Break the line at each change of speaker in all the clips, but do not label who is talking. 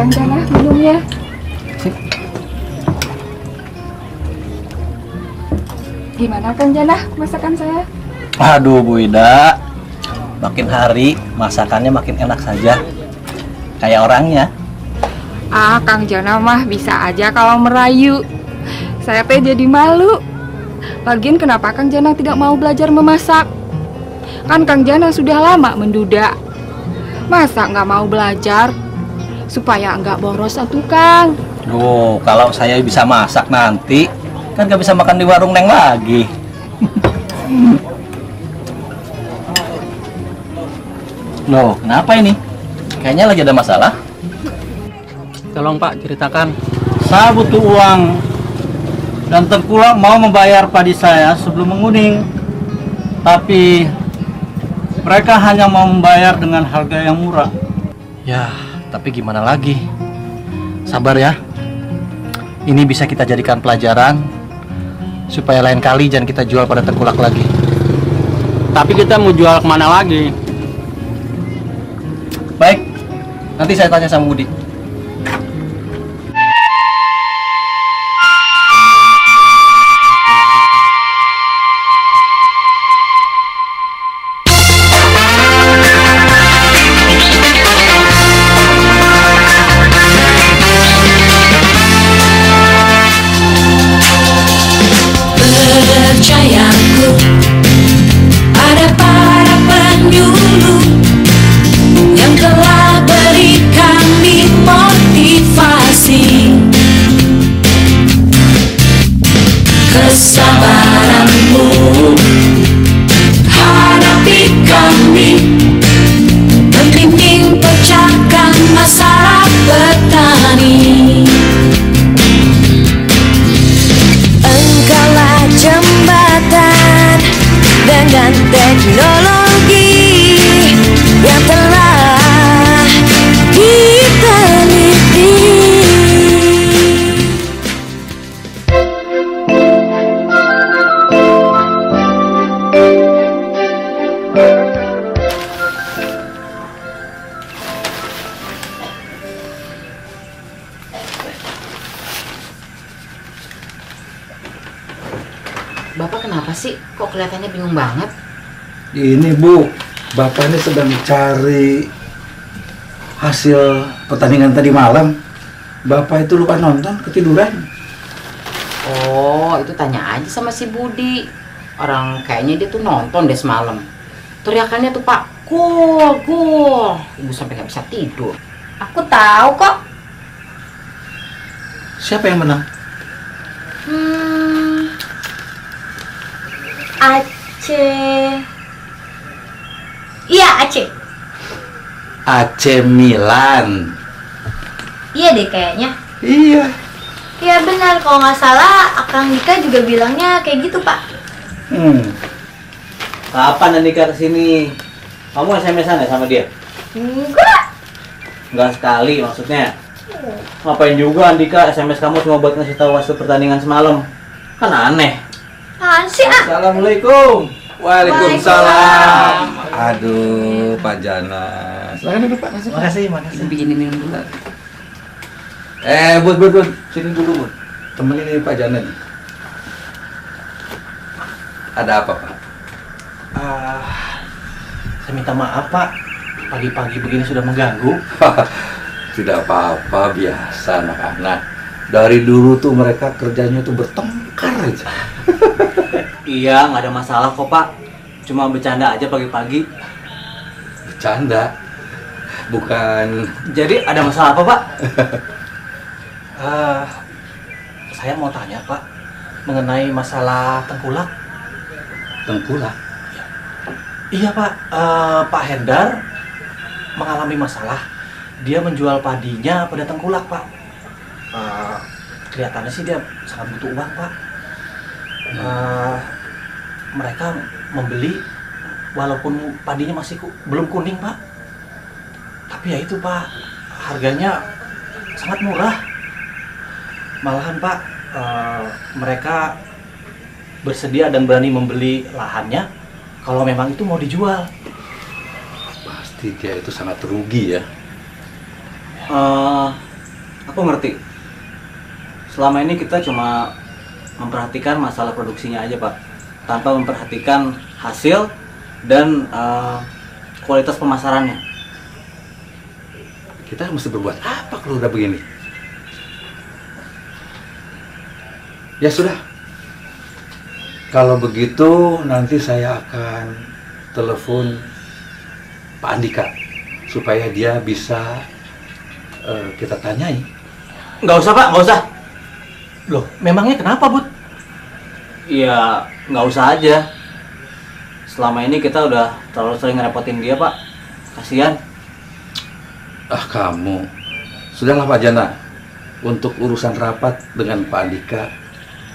Kang Jana minumnya.
Sip.
Gimana Kang Jana masakan saya?
Aduh Bu Ida, makin hari masakannya makin enak saja. Kayak orangnya.
Ah, Kang Jana mah bisa aja kalau merayu. Saya teh jadi malu. Lagian kenapa Kang Jana tidak mau belajar memasak? Kan Kang Jana sudah lama menduda. Masa nggak mau belajar? Supaya nggak boros atuh Kang.
Duh, kalau saya bisa masak nanti, kan gak bisa makan di warung Neng lagi. Loh, kenapa ini? Kayaknya lagi ada masalah.
Tolong Pak, ceritakan.
Saya butuh uang dan tengkulak mau membayar padi saya sebelum menguning. Tapi mereka hanya mau membayar dengan harga yang murah.
Ya, tapi gimana lagi? Sabar ya. Ini bisa kita jadikan pelajaran supaya lain kali jangan kita jual pada tengkulak lagi.
Tapi kita mau jual kemana lagi?
Baik, nanti saya tanya sama Budi.
Percayaku, ada para penyuluh yang telah beri kami motivasi. Kesabaranmu hadapi kami, membimbing pecahkan masalah petani. Engkaulah jembatan dengan teknologi yang telah diteliti.
Bapak kenapa sih? Kok kelihatannya bingung banget?
Ini Bu, Bapak ini sedang cari hasil pertandingan tadi malam. Bapak itu lupa nonton, ketiduran.
Oh, itu tanya aja sama si Budi. Orang kayaknya dia tuh nonton deh semalam. Teriakannya tuh Pak, gol, gol. Ibu sampai nggak bisa tidur.
Aku tahu kok.
Siapa yang menang?
Aceh. Iya, Aceh.
AC Milan.
Iya deh kayaknya.
Iya.
Iya benar, kalau nggak salah Akang Dika juga bilangnya kayak gitu, Pak.
Kapan Andika kesini? Kamu SMS-an ya sama dia?
Enggak.
Enggak sekali maksudnya. Ngapain juga Andika SMS kamu cuma buat ngasih tahu hasil pertandingan semalam? Kan aneh.
Apaan sih, ah?
Assalamualaikum.
Waalaikumsalam. Aduh, Pak Jana. Silakan duduk Pak.
Makasih.
Bikinin minum dulu.
Bud. Sini dulu, Bud. Temenin ini Pak Jana nih. Ada apa, Pak?
Saya minta maaf Pak. Pagi-pagi begini sudah mengganggu.
Tidak apa-apa, biasa anak-anak. Dari dulu tuh mereka kerjanya tuh bertengkar aja.
Iya, nggak ada masalah kok Pak. Cuma bercanda aja pagi-pagi.
Bercanda. Bukan.
Jadi ada masalah apa Pak? Saya mau tanya Pak mengenai masalah tengkulak.
Tengkulak.
Iya Pak, Pak Hendar mengalami masalah. Dia menjual padinya pada tengkulak Pak. Kelihatannya sih dia sangat butuh uang Pak. Mereka membeli walaupun padinya masih belum kuning Pak. Tapi ya itu Pak, harganya sangat murah. Malahan Pak, mereka bersedia dan berani membeli lahannya kalau memang itu mau dijual.
Pasti dia itu sangat rugi ya.
Aku ngerti. Selama ini kita cuma memperhatikan masalah produksinya aja, Pak, tanpa memperhatikan hasil dan kualitas pemasarannya.
Kita mesti berbuat apa kalau udah begini? Ya sudah. Kalau begitu nanti saya akan telepon Pak Andika supaya dia bisa kita tanyai.
Nggak usah, Pak, nggak usah. Loh, memangnya kenapa, Bud? Ya, nggak usah aja. Selama ini kita udah terlalu sering ngerepotin dia, Pak. Kasihan.
Ah, kamu. Sudahlah Pak Jana. Untuk urusan rapat dengan Pak Andika,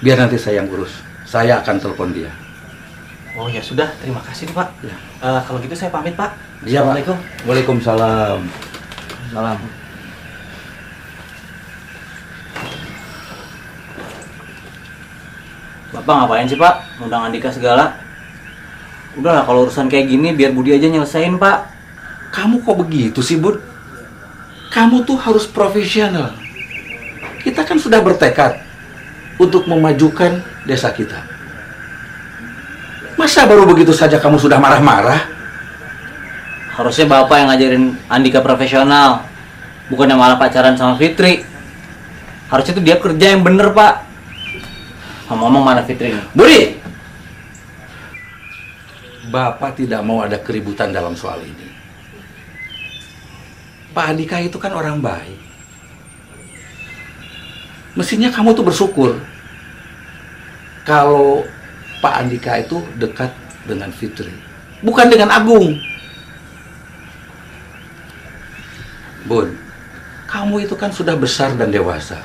biar nanti saya yang urus. Saya akan telepon dia.
Oh ya sudah, terima kasih Pak.
Ya.
Kalau gitu saya pamit, Pak.
Iya, Pak.
Assalamualaikum.
Waalaikumsalam.
Salam. Bapak ngapain sih, Pak? Undang Andika segala. Udahlah, kalau urusan kayak gini biar Budi aja nyelesain, Pak.
Kamu kok begitu sih, Bud? Kamu tuh harus profesional. Kita kan sudah bertekad untuk memajukan desa kita. Masa baru begitu saja kamu sudah marah-marah?
Harusnya Bapak yang ngajarin Andika profesional, bukannya malah pacaran sama Fitri. Harusnya tuh dia kerja yang bener, Pak. Ngomong-ngomong, mana Fitri nih?
Budi! Bapak tidak mau ada keributan dalam soal ini. Pak Andika itu kan orang baik. Mestinya kamu tuh bersyukur kalau Pak Andika itu dekat dengan Fitri, bukan dengan Agung. Bun, kamu itu kan sudah besar dan dewasa.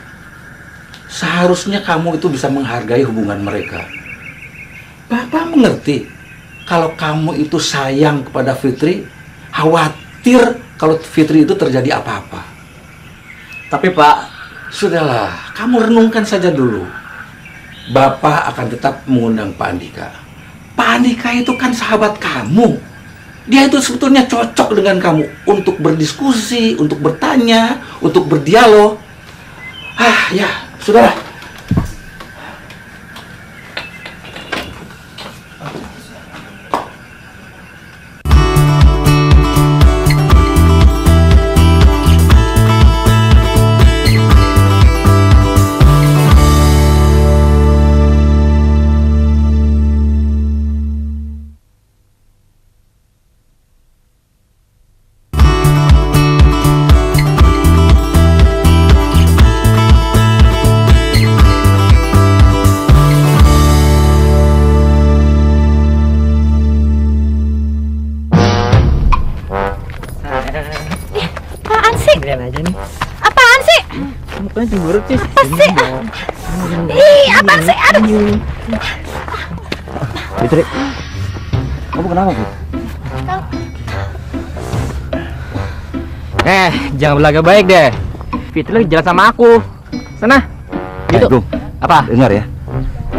Seharusnya kamu itu bisa menghargai hubungan mereka. Bapak mengerti kalau kamu itu sayang kepada Fitri, khawatir kalau Fitri itu terjadi apa-apa.
Tapi Pak,
sudahlah, kamu renungkan saja dulu. Bapak akan tetap mengundang Pak Andika. Pak Andika itu kan sahabat kamu. Dia itu sebetulnya cocok dengan kamu untuk berdiskusi, untuk bertanya, untuk berdialog. Ah, ya, sudahlah.
Apaan sih?
Bukan cemburu sih.
Apa sih? Ih, apaan sih? Aduh.
Fitri, kamu kenapa, Fit? Jangan belaga baik deh. Fitri lagi jalan sama aku. Sana. Gitu.
Gung,
Apa?
dengar ya.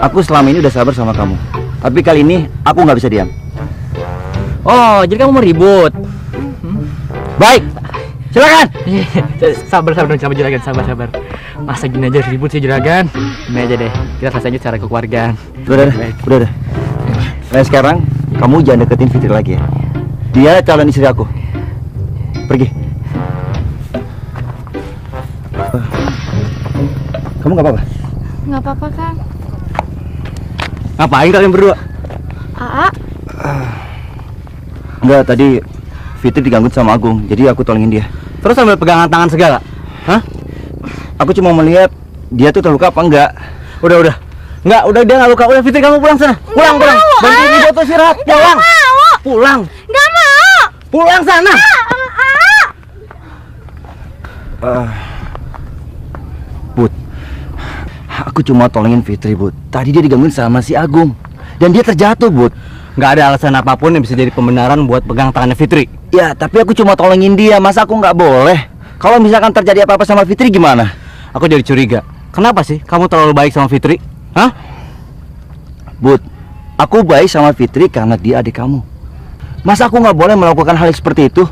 Aku selama ini udah sabar sama kamu. Tapi kali ini aku nggak bisa diam.
Oh, jadi kamu mau ribut?
Baik, silakan.
Sabar juragan, sabar. Masa gini aja ribut sih juragan? Ini aja deh, kita selesainya secara kekeluargaan.
Udah. Nah sekarang kamu jangan deketin Fitri lagi ya. Dia calon istri aku. Pergi. Kamu nggak apa-apa?
Nggak apa-apa, Kang.
Ngapain kalian berdua?
Aa,
Enggak, tadi Fitri diganggu sama Agung, jadi aku tolongin dia.
Terus sambil pegangan tangan segala? Hah?
Aku cuma melihat dia tuh terluka apa enggak.
Udah. Enggak, udah dia nggak luka. Udah Fitri, kamu pulang sana. Pulang. Bantuin ibu tuh istirahat. Pulang.
nggak mau.
Pulang sana.
Bud, aku cuma tolongin Fitri, Bud. Tadi dia digangguin sama si Agung dan dia terjatuh, Bud.
Nggak ada alasan apapun yang bisa jadi pembenaran buat pegang tangannya Fitri.
Ya, tapi aku cuma tolongin dia. Masa aku nggak boleh? Kalau misalkan terjadi apa-apa sama Fitri gimana?
Aku jadi curiga. Kenapa sih kamu terlalu baik sama Fitri? Hah?
Bud, aku baik sama Fitri karena dia adik kamu. Masa aku nggak boleh melakukan hal seperti itu?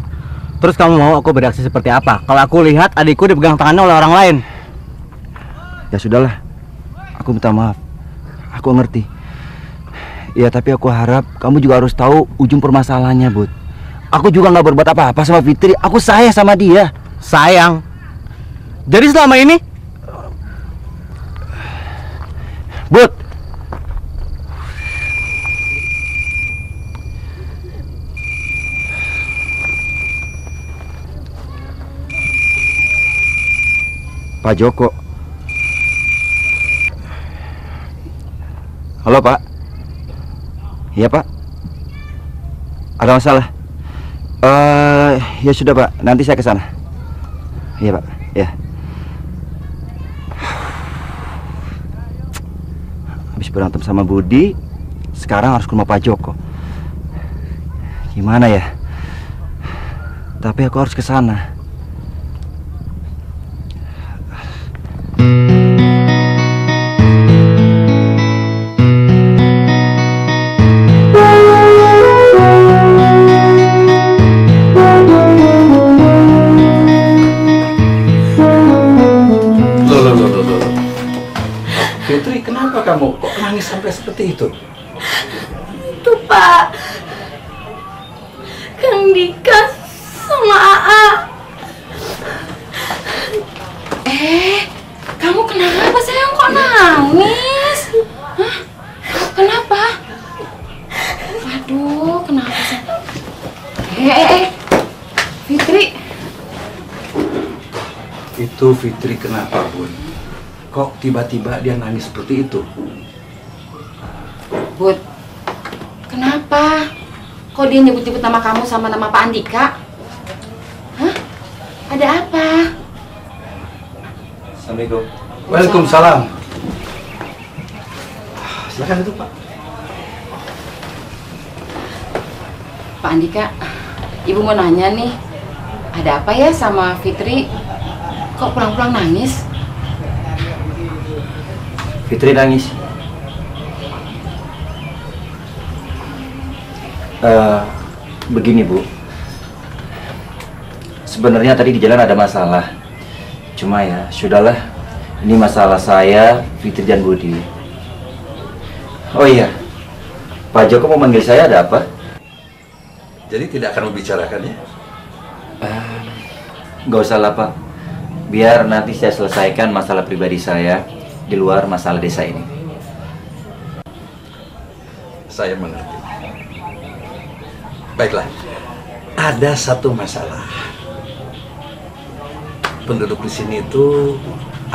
Terus kamu mau aku bereaksi seperti apa? Kalau aku lihat adikku dipegang tangannya oleh orang lain.
Ya sudahlah, aku minta maaf. Aku ngerti. Ya tapi aku harap kamu juga harus tahu ujung permasalahannya, Bud. Aku juga nggak berbuat apa-apa sama Fitri. Aku sayang sama dia.
Sayang. Jadi selama ini
Bud, Pak Joko. Halo Pak. Iya Pak. Ada masalah? Ya sudah Pak. Nanti saya ke sana. Iya Pak. Ya. Habis berantem sama Budi, sekarang harus ke rumah Pak Joko. Gimana ya? Tapi aku harus ke sana.
Fitri, kenapa kamu kok nangis sampai seperti itu?
Itu Pak, Kang Dika sama AA.
Kamu kenapa sayang kok nangis? Hah? Kenapa? Aduh, kenapa sayang? Fitri.
Itu Fitri kenapa, Bun? Kok tiba-tiba dia nangis seperti itu?
Bud, kenapa? Kok dia nyebut-nyebut nama kamu sama nama Pak Andika? Hah? Ada apa?
Assalamualaikum.
Waalaikumsalam. Silakan itu, Pak.
Pak Andika, Ibu mau nanya nih, ada apa ya sama Fitri? Kok pulang-pulang nangis?
Fitri nangis. Begini Bu, sebenarnya tadi di jalan ada masalah. Cuma ya sudahlah, ini masalah saya, Fitri dan Budi. Oh iya, Pak Joko mau manggil saya, ada apa?
Jadi tidak akan membicarakannya?
Nggak usah lah Pak, biar nanti saya selesaikan masalah pribadi saya di luar masalah desa ini.
Saya mengerti. Baiklah, ada satu masalah. Penduduk di sini itu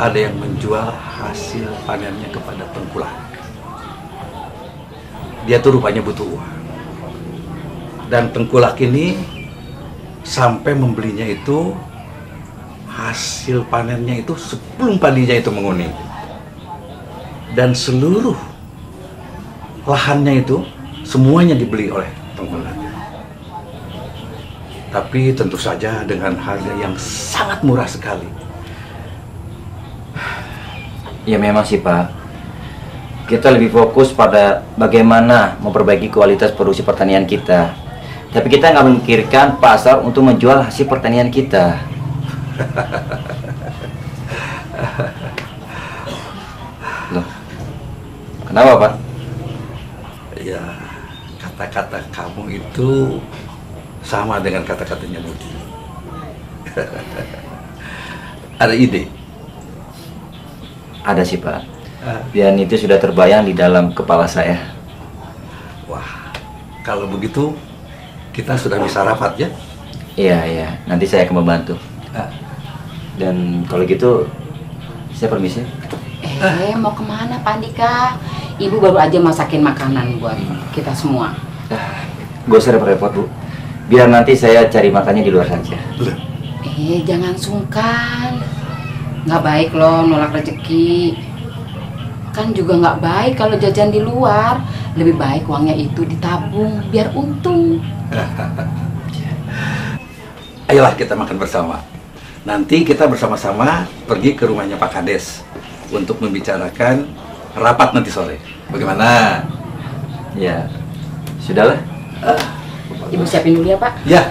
ada yang menjual hasil panennya kepada tengkulak. Dia tuh rupanya butuh uang. Dan tengkulak ini sampai membelinya itu hasil panennya itu sebelum padinya itu menguning. Dan seluruh lahannya itu semuanya dibeli oleh tengkulak. Tapi tentu saja dengan harga yang sangat murah sekali.
Ya memang sih Pak, kita lebih fokus pada bagaimana memperbaiki kualitas produksi pertanian kita. Tapi kita nggak memikirkan pasar untuk menjual hasil pertanian kita. Loh, kenapa Pak?
Ya, kata-kata kamu itu sama dengan kata-katanya Budi. Ada ide?
Ada sih Pak, dan itu sudah terbayang di dalam kepala saya.
Wah, kalau begitu kita sudah bisa rapat ya?
Iya, nanti saya akan membantu. Dan kalau gitu, saya permisi.
Mau kemana Pak Andika? Ibu baru aja masakin makanan buat kita semua.
Gak usah repot-repot Bu, biar nanti saya cari makannya di luar saja.
Jangan sungkan. Nggak baik loh nolak rezeki. Kan juga nggak baik kalau jajan di luar. Lebih baik uangnya itu ditabung biar untung.
Ayolah kita makan bersama. Nanti kita bersama-sama pergi ke rumahnya Pak Kades untuk membicarakan rapat nanti sore. Bagaimana?
Ya, sudahlah.
Ibu siapin dulu ya Pak.
Ya.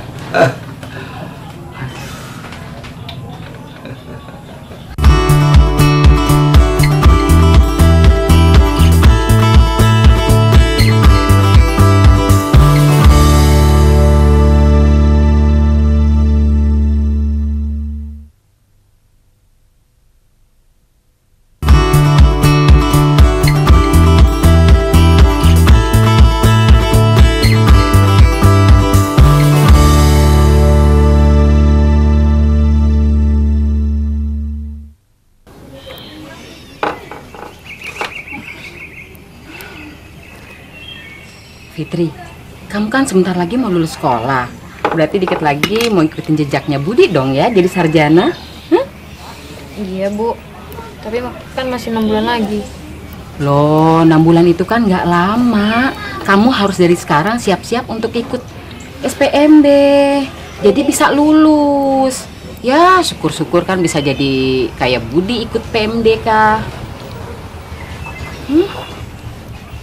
Fitri, kamu kan sebentar lagi mau lulus sekolah. Berarti dikit lagi mau ikutin jejaknya Budi dong ya, jadi sarjana.
Iya Bu, tapi kan masih 6 bulan lagi.
Loh, 6 bulan itu kan nggak lama. Kamu harus dari sekarang siap-siap untuk ikut SPMB. Jadi bisa lulus. Ya, syukur-syukur kan bisa jadi kayak Budi ikut PMDK.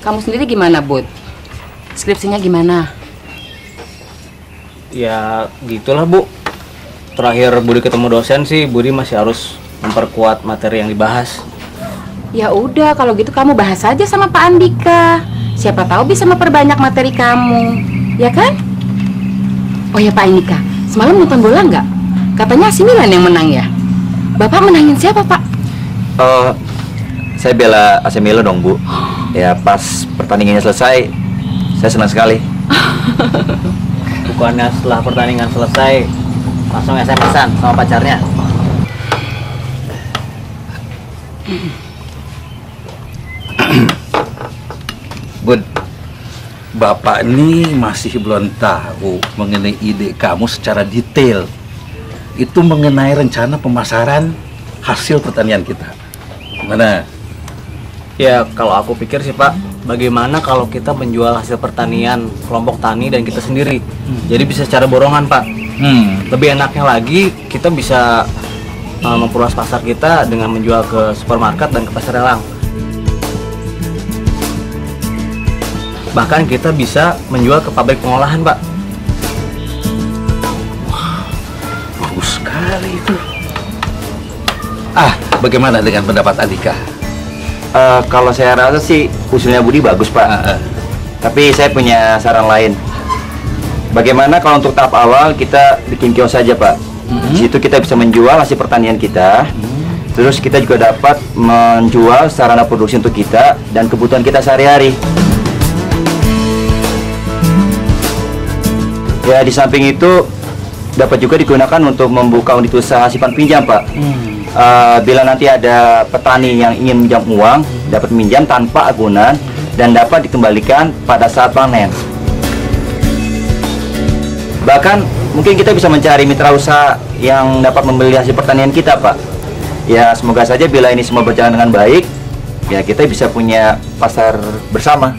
Kamu sendiri gimana, Bud? Skripsinya gimana?
Ya gitulah Bu. Terakhir Budi ketemu dosen sih, Budi masih harus memperkuat materi yang dibahas.
Ya udah, kalau gitu kamu bahas aja sama Pak Andika. Siapa tahu bisa memperbanyak materi kamu, ya kan? Oh ya Pak Andika, semalam nonton bola nggak? Katanya AC Milan yang menang ya. Bapak menangin siapa Pak?
Saya bela AC Milan dong Bu. Ya pas pertandingannya selesai, saya senang sekali.
Bukannya setelah pertandingan selesai langsung SMS-an sama pacarnya?
Bud, Bapak ini masih belum tahu mengenai ide kamu secara detail. Itu mengenai rencana pemasaran hasil pertanian kita. Gimana?
Ya kalau aku pikir sih Pak, bagaimana kalau kita menjual hasil pertanian kelompok tani dan kita sendiri. Jadi bisa secara borongan Pak. Lebih enaknya lagi kita bisa memperluas pasar kita dengan menjual ke supermarket dan ke pasar elang. Bahkan kita bisa menjual ke pabrik pengolahan Pak.
Bagus sekali itu. Bagaimana dengan pendapat Andika?
Kalau saya rasa sih usulnya Budi bagus Pak. Tapi saya punya saran lain. Bagaimana kalau untuk tahap awal kita bikin kios saja Pak. Di situ kita bisa menjual hasil pertanian kita. Terus kita juga dapat menjual sarana produksi untuk kita dan kebutuhan kita sehari-hari. Ya di samping itu dapat juga digunakan untuk membuka unit usaha simpan pinjam Pak. Bila nanti ada petani yang ingin minjam uang, dapat minjam tanpa agunan dan dapat dikembalikan pada saat panen. Bahkan mungkin kita bisa mencari mitra usaha yang dapat membeli hasil pertanian kita Pak. Ya semoga saja bila ini semua berjalan dengan baik, ya kita bisa punya pasar bersama.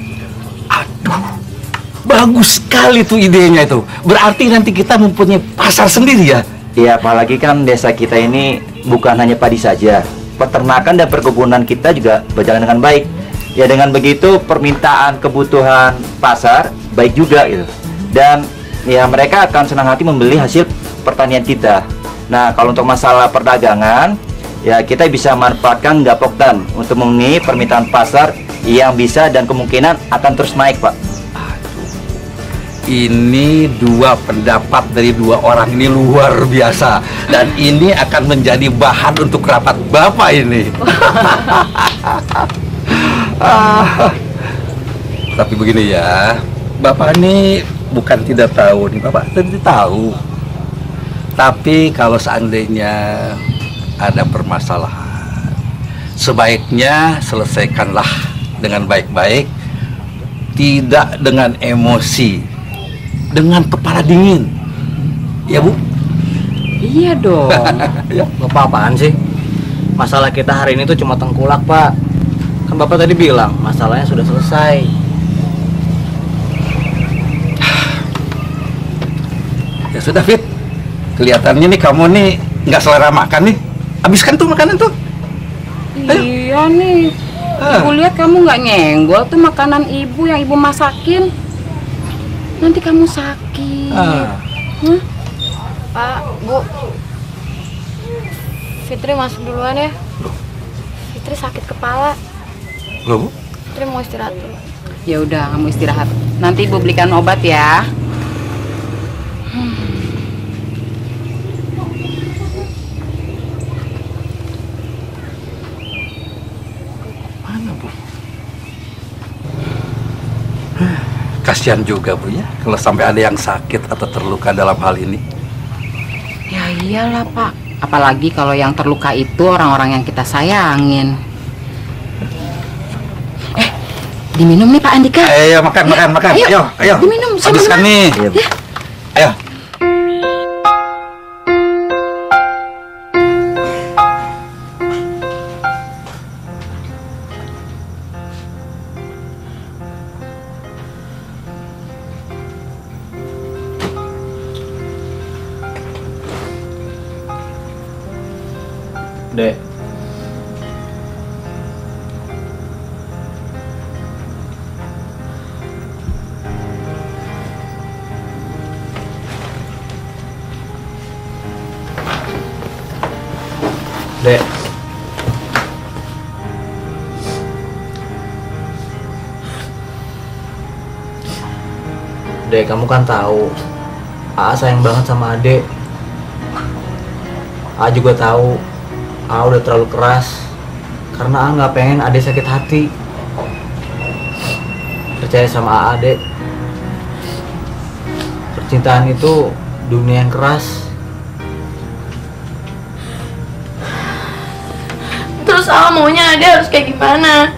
Bagus sekali tuh idenya itu. Berarti nanti kita mempunyai pasar sendiri ya?
Ya apalagi kan desa kita ini bukan hanya padi saja, peternakan dan perkebunan kita juga berjalan dengan baik. Ya dengan begitu permintaan kebutuhan pasar baik juga gitu. Dan ya mereka akan senang hati membeli hasil pertanian kita. Nah kalau untuk masalah perdagangan, ya kita bisa manfaatkan Gapoktan untuk memenuhi permintaan pasar yang bisa dan kemungkinan akan terus naik Pak.
Ini dua pendapat dari dua orang ini luar biasa. Dan ini akan menjadi bahan untuk rapat Bapak ini. Tapi begini ya, Bapak ini bukan tidak tahu nih, Bapak tidak tahu. Tapi kalau seandainya ada permasalahan, sebaiknya selesaikanlah dengan baik-baik, tidak dengan emosi, dengan kepala dingin. Ya Bu?
Iya dong.
Ya.
Bapak apaan sih? Masalah kita hari ini tuh cuma tengkulak Pak. Kan Bapak tadi bilang masalahnya sudah selesai.
Ya sudah Fit, kelihatannya nih kamu nih nggak selera makan nih. Habiskan tuh makanan tuh.
Iya nih. Ibu lihat kamu nggak nyenggol tuh makanan ibu yang ibu masakin. Nanti kamu sakit.
Pak, Bu, Fitri masuk duluan ya. Fitri sakit kepala.
Loh Bu?
Fitri mau istirahat dulu.
Ya udah, kamu istirahat. Nanti ibu belikan obat ya.
Kasihan juga Bu ya, kalau sampai ada yang sakit atau terluka dalam hal ini.
Ya iyalah Pak. Apalagi kalau yang terluka itu orang-orang yang kita sayangin. Diminum nih Pak Andika.
Ayo makan. Ayo.
Diminum sama
Habiskan
Mama.
nih.
Ya.
Ayo.
Dek. Dek. Dek, kamu kan tahu Aa sayang banget sama Adek. Aa juga tahu Aa udah terlalu keras karena Aa nggak pengen Adek sakit hati. Percaya sama Aa, Dek. Percintaan itu dunia yang keras.
Terus maunya Ade harus kayak gimana?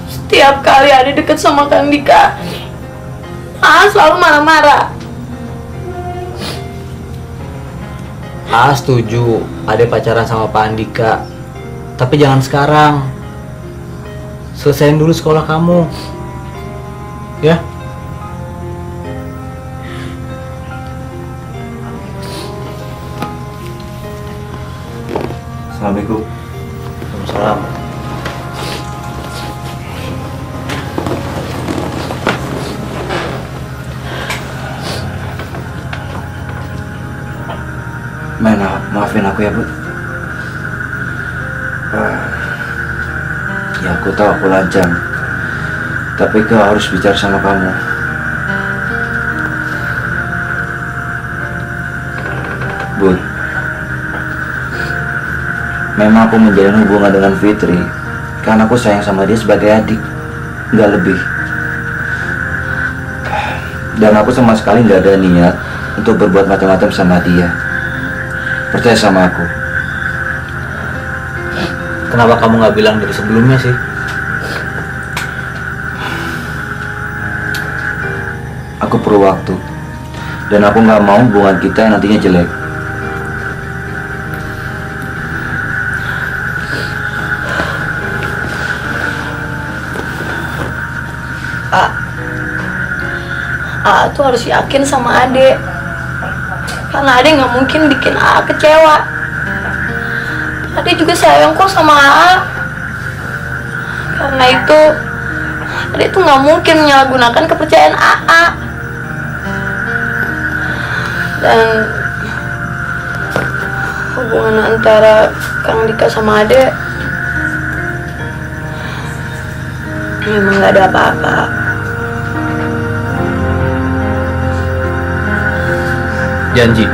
Setiap kali Ade deket sama Kang Dika, selalu marah-marah.
Setuju Ade pacaran sama Pak Andika, tapi jangan sekarang. Selesain dulu sekolah kamu, ya.
Assalamualaikum.
Waalaikumsalam.
Maafin aku ya, Bu. Ya, aku tahu aku lancang, tapi aku harus bicara sama kamu. Bud, memang aku menjalin hubungan dengan Fitri karena aku sayang sama dia sebagai adik, nggak lebih. Dan aku sama sekali nggak ada niat untuk berbuat macam-macam sama dia. Percaya sama aku.
Kenapa kamu nggak bilang dari sebelumnya sih?
Aku perlu waktu, dan aku nggak mau hubungan kita nantinya jelek.
Tuh harus yakin sama Ade, karena Ade nggak mungkin bikin kecewa. Ade juga sayang kok sama karena itu Ade tuh nggak mungkin menyalahgunakan kepercayaan dan hubungan antara Kang Dika sama Ade memang nggak ada apa-apa.
Janji.